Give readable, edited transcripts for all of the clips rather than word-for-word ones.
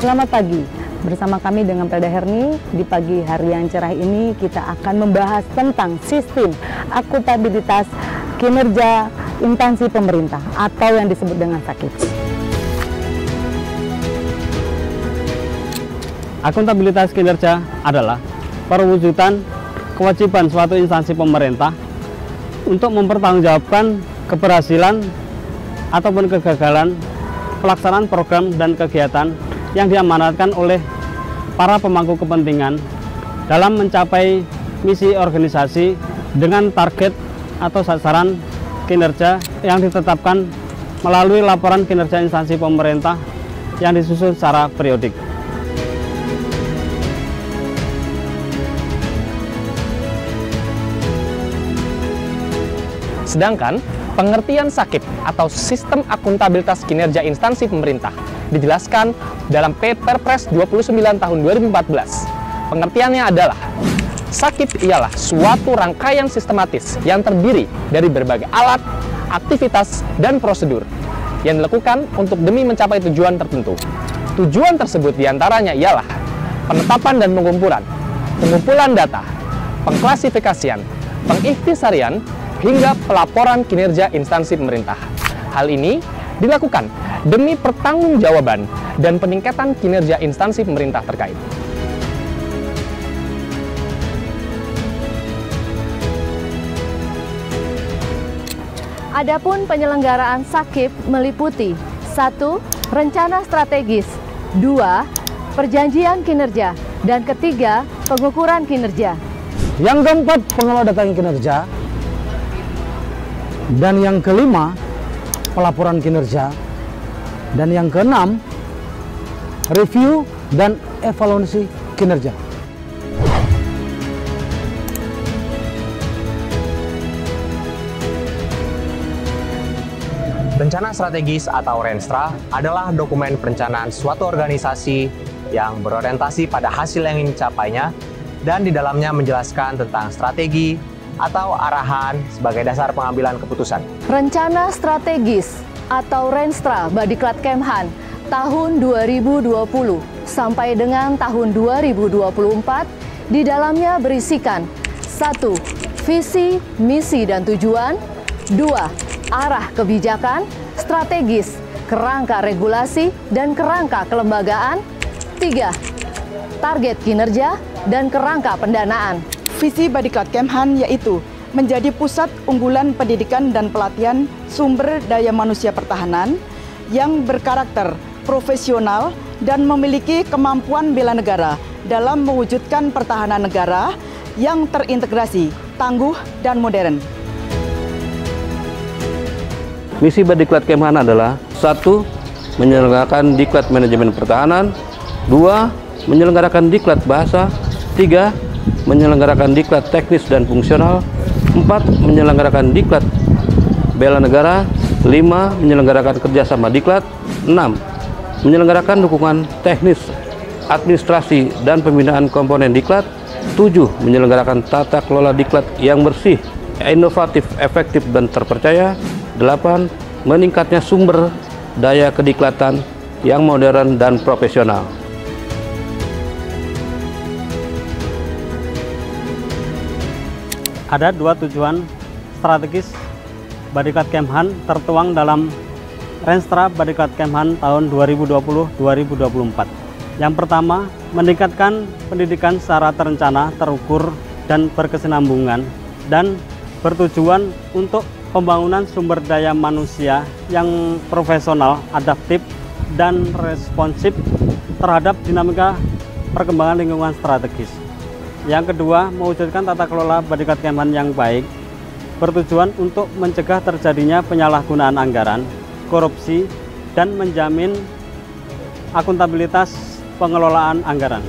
Selamat pagi, bersama kami dengan Pelda Herni. Di pagi hari yang cerah ini kita akan membahas tentang sistem akuntabilitas kinerja instansi pemerintah atau yang disebut dengan SAKIP. Akuntabilitas kinerja adalah perwujudan kewajiban suatu instansi pemerintah untuk mempertanggungjawabkan keberhasilan ataupun kegagalan pelaksanaan program dan kegiatan yang diamanatkan oleh para pemangku kepentingan dalam mencapai misi organisasi dengan target atau sasaran kinerja yang ditetapkan melalui laporan kinerja instansi pemerintah yang disusun secara periodik. Sedangkan pengertian SAKIP atau Sistem Akuntabilitas Kinerja Instansi Pemerintah dijelaskan dalam Perpres 29 tahun 2014. Pengertiannya adalah SAKIP ialah suatu rangkaian sistematis yang terdiri dari berbagai alat, aktivitas, dan prosedur yang dilakukan untuk demi mencapai tujuan tertentu. Tujuan tersebut diantaranya ialah penetapan dan pengumpulan data, pengklasifikasian, pengikhtisarian, hingga pelaporan kinerja instansi pemerintah. Hal ini dilakukan demi pertanggungjawaban dan peningkatan kinerja instansi pemerintah terkait. Adapun penyelenggaraan SAKIP meliputi 1. Rencana strategis, 2. Perjanjian kinerja, dan ketiga, pengukuran kinerja. Yang keempat, pengelola data kinerja. Dan yang kelima, pelaporan kinerja. Dan yang keenam, review dan evaluasi kinerja. Rencana strategis atau Renstra adalah dokumen perencanaan suatu organisasi yang berorientasi pada hasil yang ingin dicapainya dan di dalamnya menjelaskan tentang strategi atau arahan sebagai dasar pengambilan keputusan. Rencana strategis atau Renstra Badiklat Kemhan tahun 2020 sampai dengan tahun 2024 di dalamnya berisikan 1. Visi, misi, dan tujuan. 2. Arah kebijakan, strategis, kerangka regulasi, dan kerangka kelembagaan. 3. Target kinerja dan kerangka pendanaan. Visi Badiklat Kemhan yaitu menjadi pusat unggulan pendidikan dan pelatihan sumber daya manusia pertahanan yang berkarakter profesional dan memiliki kemampuan bela negara dalam mewujudkan pertahanan negara yang terintegrasi, tangguh, dan modern. Misi Badiklat Kemhan adalah 1. Menyelenggarakan Diklat Manajemen Pertahanan. 2. Menyelenggarakan Diklat Bahasa. 3. Menyelenggarakan Diklat Teknis dan Fungsional. 4. Menyelenggarakan Diklat Bela Negara. 5. Menyelenggarakan kerjasama Diklat. 6. Menyelenggarakan dukungan teknis, administrasi, dan pembinaan komponen Diklat. 7. Menyelenggarakan tata kelola Diklat yang bersih, inovatif, efektif, dan terpercaya. 8. Meningkatnya sumber daya kediklatan yang modern dan profesional. Ada dua tujuan strategis Badiklat Kemhan tertuang dalam Renstra Badiklat Kemhan tahun 2020-2024. Yang pertama, meningkatkan pendidikan secara terencana, terukur, dan berkesinambungan, dan bertujuan untuk pembangunan sumber daya manusia yang profesional, adaptif, dan responsif terhadap dinamika perkembangan lingkungan strategis. Yang kedua, mewujudkan tata kelola Badiklat Kemhan yang baik, bertujuan untuk mencegah terjadinya penyalahgunaan anggaran, korupsi, dan menjamin akuntabilitas pengelolaan anggaran.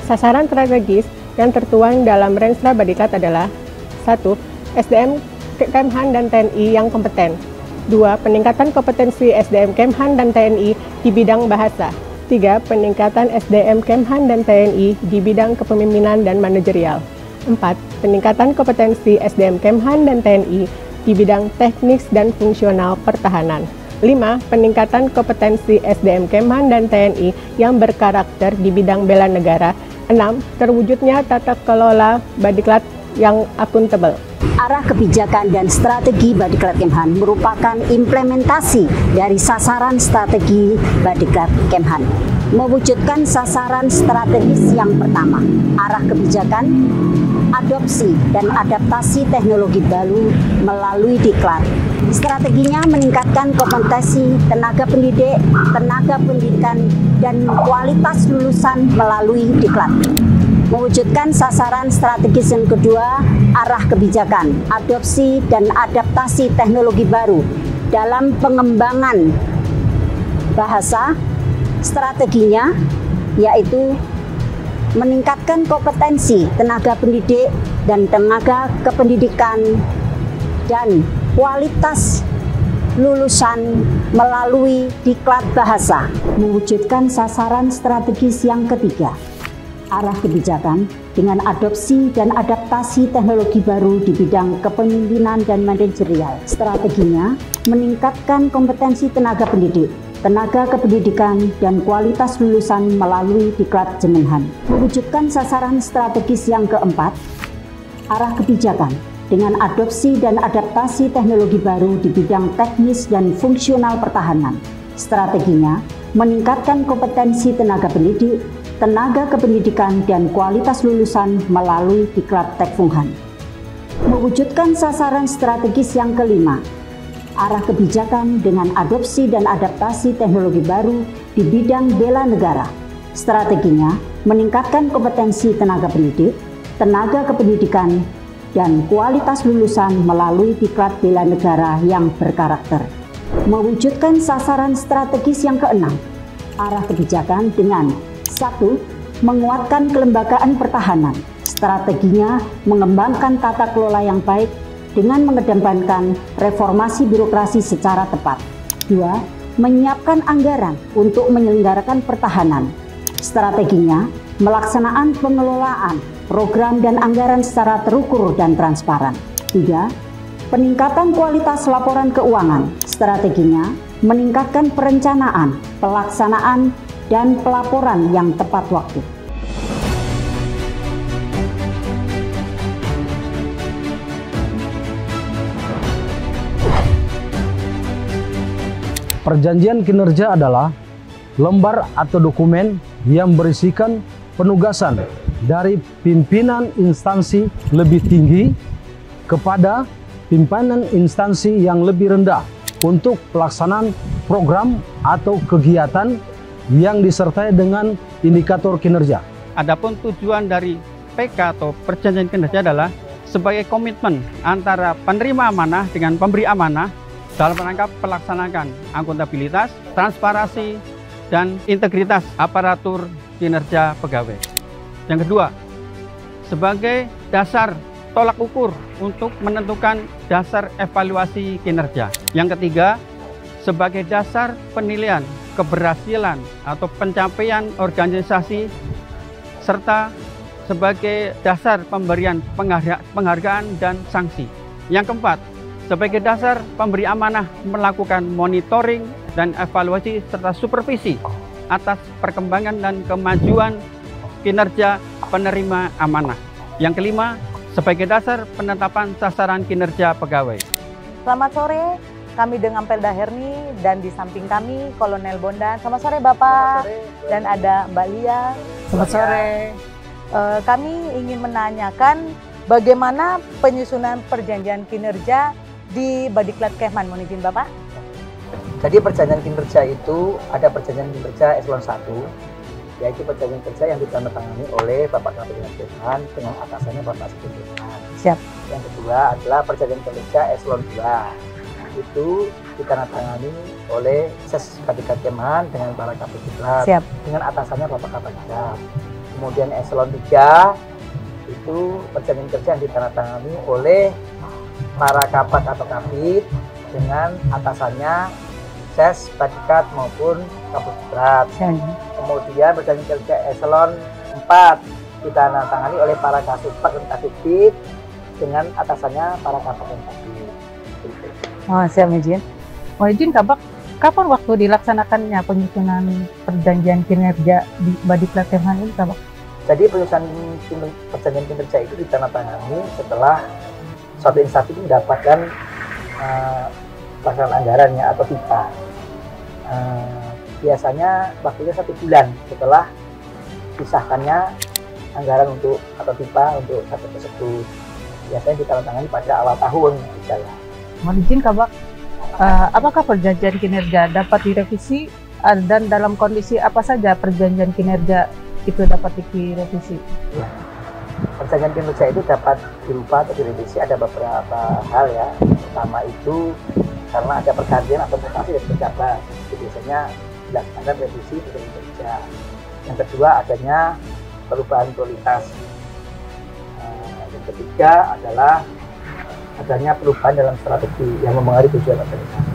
Sasaran strategis yang tertuang dalam Renstra Badiklat adalah 1. SDM Kemhan dan TNI yang kompeten. 2. Peningkatan kompetensi SDM Kemhan dan TNI di bidang bahasa. 3. Peningkatan SDM Kemhan dan TNI di bidang kepemimpinan dan manajerial. 4. Peningkatan kompetensi SDM Kemhan dan TNI di bidang teknis dan fungsional pertahanan. 5. Peningkatan kompetensi SDM Kemhan dan TNI yang berkarakter di bidang bela negara. 6. Terwujudnya tata kelola Badiklat yang akuntabel. Arah kebijakan dan strategi Badiklat Kemhan merupakan implementasi dari sasaran strategi Badiklat Kemhan. Mewujudkan sasaran strategis yang pertama, arah kebijakan, adopsi dan adaptasi teknologi baru melalui Diklat. Strateginya meningkatkan kompetensi tenaga pendidik, tenaga pendidikan, dan kualitas lulusan melalui Diklat. Mewujudkan sasaran strategis yang kedua, arah kebijakan, adopsi dan adaptasi teknologi baru dalam pengembangan bahasa. Strateginya yaitu meningkatkan kompetensi tenaga pendidik dan tenaga kependidikan dan kualitas lulusan melalui Diklat bahasa. Mewujudkan sasaran strategis yang ketiga, arah kebijakan dengan adopsi dan adaptasi teknologi baru di bidang kepemimpinan dan manajerial. Strateginya meningkatkan kompetensi tenaga pendidik, tenaga kependidikan, dan kualitas lulusan melalui Diklat Kemenhan. Mewujudkan sasaran strategis yang keempat, arah kebijakan dengan adopsi dan adaptasi teknologi baru di bidang teknis dan fungsional pertahanan. Strateginya meningkatkan kompetensi tenaga pendidik, tenaga kependidikan, dan kualitas lulusan melalui Diklat Tekfunghan. Mewujudkan sasaran strategis yang kelima, arah kebijakan dengan adopsi dan adaptasi teknologi baru di bidang bela negara. Strateginya meningkatkan kompetensi tenaga pendidik, tenaga kependidikan, dan kualitas lulusan melalui Diklat bela negara yang berkarakter. Mewujudkan sasaran strategis yang keenam, arah kebijakan dengan 1. Menguatkan kelembagaan pertahanan. Strateginya mengembangkan tata kelola yang baik dengan mengedepankan reformasi birokrasi secara tepat. 2. Menyiapkan anggaran untuk menyelenggarakan pertahanan. Strateginya melaksanaan pengelolaan program dan anggaran secara terukur dan transparan. 3. Peningkatan kualitas laporan keuangan. Strateginya meningkatkan perencanaan, pelaksanaan, dan pelaporan yang tepat waktu. Perjanjian kinerja adalah lembar atau dokumen yang berisikan penugasan dari pimpinan instansi lebih tinggi kepada pimpinan instansi yang lebih rendah untuk pelaksanaan program atau kegiatan yang disertai dengan indikator kinerja. Adapun tujuan dari PK atau perjanjian kinerja adalah sebagai komitmen antara penerima amanah dengan pemberi amanah dalam rangka pelaksanaan akuntabilitas, transparansi, dan integritas aparatur kinerja pegawai. Yang kedua, sebagai dasar tolak ukur untuk menentukan dasar evaluasi kinerja. Yang ketiga, sebagai dasar penilaian keberhasilan atau pencapaian organisasi, serta sebagai dasar pemberian penghargaan dan sanksi. Yang keempat, sebagai dasar pemberi amanah melakukan monitoring dan evaluasi serta supervisi atas perkembangan dan kemajuan kinerja penerima amanah. Yang kelima, sebagai dasar penetapan sasaran kinerja pegawai. Selamat sore, kami dengan Pelda Herni dan di samping kami Kolonel Bondan. Selamat sore Bapak. Selamat sore. Dan ada Mbak Lia. Selamat sore. Kami ingin menanyakan bagaimana penyusunan perjanjian kinerja di Badiklat Kemhan, mohon izin Bapak. Jadi perjanjian kinerja itu ada perjanjian kinerja eselon 1, yaitu perjanjian kerja yang ditandatangani oleh Bapak Kapolres Kemhan dengan atasannya Bapak Sekjen. Siap. Yang kedua adalah perjanjian kinerja eselon 2, itu ditandatangani oleh Ses Badiklat Kemhan dengan para Kapolres dengan atasannya Bapak Kapolres. Kemudian eselon 3 itu perjanjian kerja yang ditandatangani oleh para kapat atau kapit dengan atasannya Ses, Badiklat maupun Kapolres. Kemudian perjanjian kerja eselon 4 ditandatangani oleh para kasubag dan kasubdit dengan atasannya para kapat dan kapit. Oh, siap izin. Mohon izin Kabak, kapan waktu dilaksanakannya penyusunan perjanjian kinerja di Badiklat Kemhan ini Kabak? Jadi penyusunan perjanjian kinerja itu ditandatangani setelah suatu instansi mendapatkan pelaksanaan anggarannya atau TIPA. Biasanya waktunya 1 bulan setelah disahkannya anggaran untuk atau TIPA untuk satu tersebut. Biasanya ditandatangani pada awal tahun misalnya. Mohon izin Kabak, apakah perjanjian kinerja dapat direvisi dan dalam kondisi apa saja perjanjian kinerja itu dapat direvisi? Ya. Perjanjian kinerja itu dapat dirubah atau direvisi ada beberapa hal ya. Pertama itu karena ada pergantian atau mutasi dari pejabat, itu biasanya dilaksanakan revisi perjanjian kinerja. Yang kedua adanya perubahan prioritas. Yang ketiga adalah adanya perubahan dalam strategi yang mempengaruhi tujuan organisasi.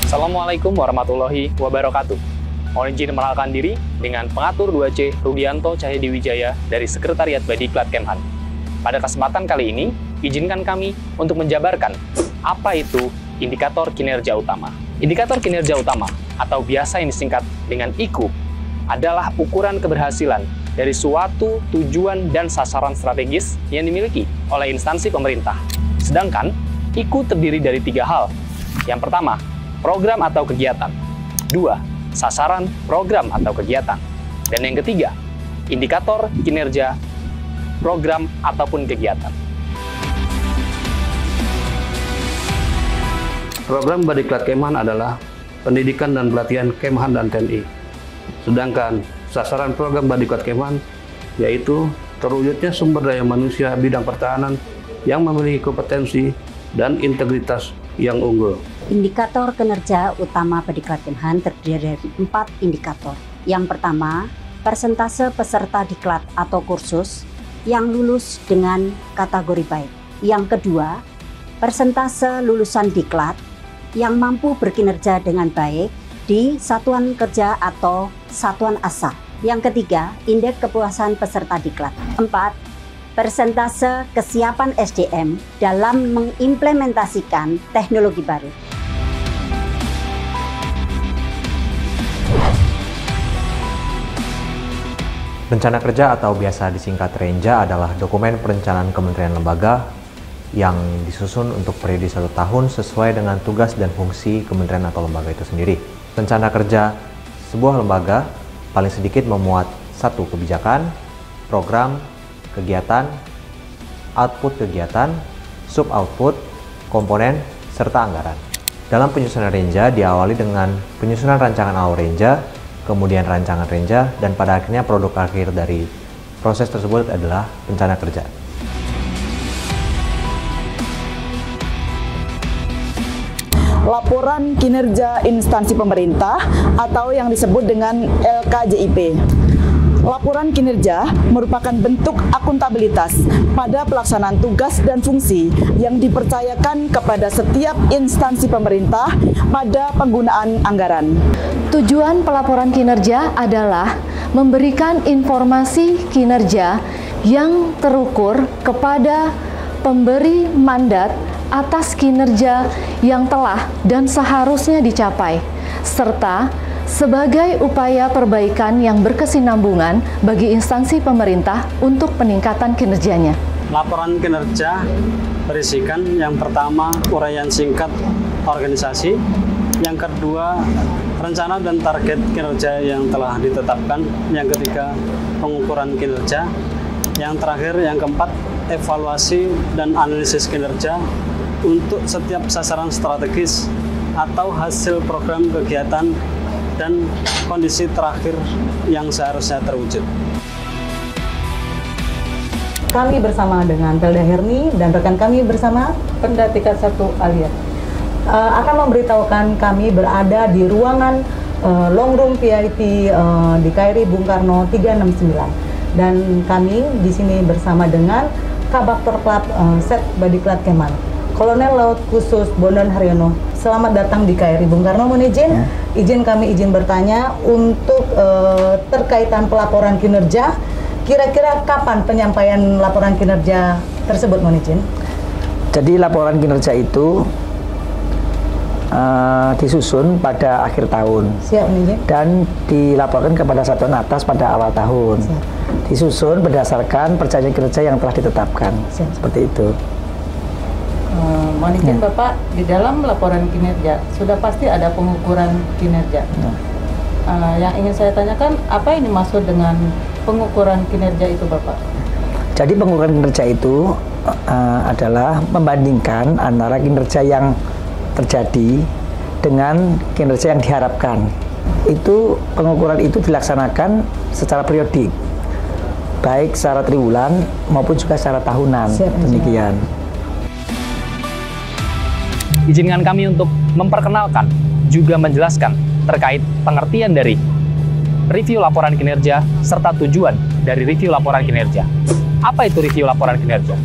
Assalamualaikum warahmatullahi wabarakatuh. Mohon izin mengenalkan diri dengan pengatur 2C Rudianto Cahyadiwijaya dari Sekretariat Badiklat Kemhan. Pada kesempatan kali ini, izinkan kami untuk menjabarkan apa itu indikator kinerja utama. Indikator kinerja utama atau biasa yang disingkat dengan IKU adalah ukuran keberhasilan dari suatu tujuan dan sasaran strategis yang dimiliki oleh instansi pemerintah. Sedangkan IKU terdiri dari 3 hal. Yang pertama, program atau kegiatan. 2. Sasaran program atau kegiatan. Dan yang ketiga, indikator kinerja program ataupun kegiatan. Program Badiklat Kemhan adalah pendidikan dan pelatihan Kemhan dan TNI. Sedangkan sasaran program Badiklat Kemhan yaitu terwujudnya sumber daya manusia bidang pertahanan yang memiliki kompetensi dan integritas yang unggul. Indikator kinerja utama Badiklat Kemhan terdiri dari 4 indikator. Yang pertama, persentase peserta diklat atau kursus yang lulus dengan kategori baik. Yang kedua, persentase lulusan diklat yang mampu berkinerja dengan baik di satuan kerja atau satuan asa. Yang ketiga, indeks kepuasan peserta diklat. 4. Persentase kesiapan SDM dalam mengimplementasikan teknologi baru. Rencana kerja atau biasa disingkat Renja adalah dokumen perencanaan kementerian lembaga yang disusun untuk periode 1 tahun sesuai dengan tugas dan fungsi kementerian atau lembaga itu sendiri. Rencana kerja sebuah lembaga paling sedikit memuat 1 kebijakan, program, kegiatan, output kegiatan, sub-output, komponen, serta anggaran. Dalam penyusunan Renja diawali dengan penyusunan rancangan awal Renja, kemudian rancangan Renja, dan pada akhirnya produk akhir dari proses tersebut adalah rencana kerja. Laporan kinerja instansi pemerintah atau yang disebut dengan LKJIP. Laporan kinerja merupakan bentuk akuntabilitas pada pelaksanaan tugas dan fungsi yang dipercayakan kepada setiap instansi pemerintah pada penggunaan anggaran. Tujuan pelaporan kinerja adalah memberikan informasi kinerja yang terukur kepada pemberi mandat atas kinerja yang telah dan seharusnya dicapai, serta sebagai upaya perbaikan yang berkesinambungan bagi instansi pemerintah untuk peningkatan kinerjanya. Laporan kinerja berisikan yang pertama uraian singkat organisasi, yang kedua rencana dan target kinerja yang telah ditetapkan, yang ketiga pengukuran kinerja, yang terakhir yang keempat evaluasi dan analisis kinerja untuk setiap sasaran strategis atau hasil program kegiatan dan kondisi terakhir yang seharusnya terwujud. Kami bersama dengan Pelda Herni dan rekan kami bersama Pemda tingkat 1 Alia akan memberitahukan kami berada di ruangan Long Room VIP di KRI Bung Karno 369, dan kami di sini bersama dengan Kabak Torklab Set Badiklat Kemhan, Kolonel Laut Khusus Bondan Haryono, Selamat datang di KRI. Bung Karno, mohon izin kami bertanya untuk terkaitan pelaporan kinerja. Kira-kira kapan penyampaian laporan kinerja tersebut, mohon izin? Jadi laporan kinerja itu disusun pada akhir tahun. Siap, izin. Dan dilaporkan kepada satuan atas pada awal tahun. Siap. Disusun berdasarkan perjanjian kinerja yang telah ditetapkan. Siap. Seperti itu. Mohon izin Bapak, di dalam laporan kinerja sudah pasti ada pengukuran kinerja. Yang ingin saya tanyakan, apa ini maksud dengan pengukuran kinerja itu, Bapak? Jadi pengukuran kinerja itu adalah membandingkan antara kinerja yang terjadi dengan kinerja yang diharapkan. Itu pengukuran itu dilaksanakan secara periodik, baik secara triwulan maupun juga secara tahunan. Demikian. Izinkan kami untuk memperkenalkan juga menjelaskan terkait pengertian dari review laporan kinerja serta tujuan dari review laporan kinerja. Apa itu review laporan kinerja?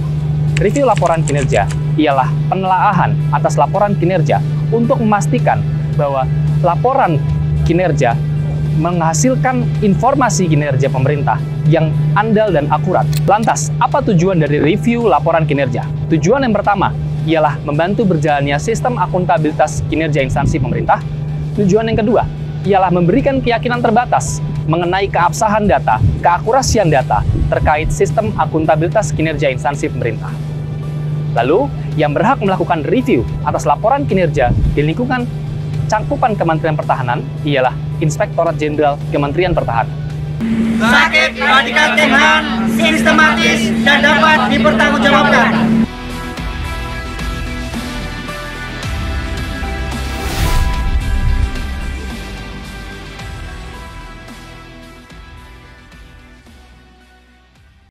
Review laporan kinerja ialah penelaahan atas laporan kinerja untuk memastikan bahwa laporan kinerja menghasilkan informasi kinerja pemerintah yang andal dan akurat. Lantas, apa tujuan dari review laporan kinerja? Tujuan yang pertama ialah membantu berjalannya sistem akuntabilitas kinerja instansi pemerintah. Tujuan yang kedua ialah memberikan keyakinan terbatas mengenai keabsahan data, keakurasian data terkait sistem akuntabilitas kinerja instansi pemerintah. Lalu, yang berhak melakukan review atas laporan kinerja di lingkungan cakupan Kementerian Pertahanan ialah Inspektorat Jenderal Kementerian Pertahanan. Sakit radikal Kemhan sistematis dan dapat dipertanggungjawabkan.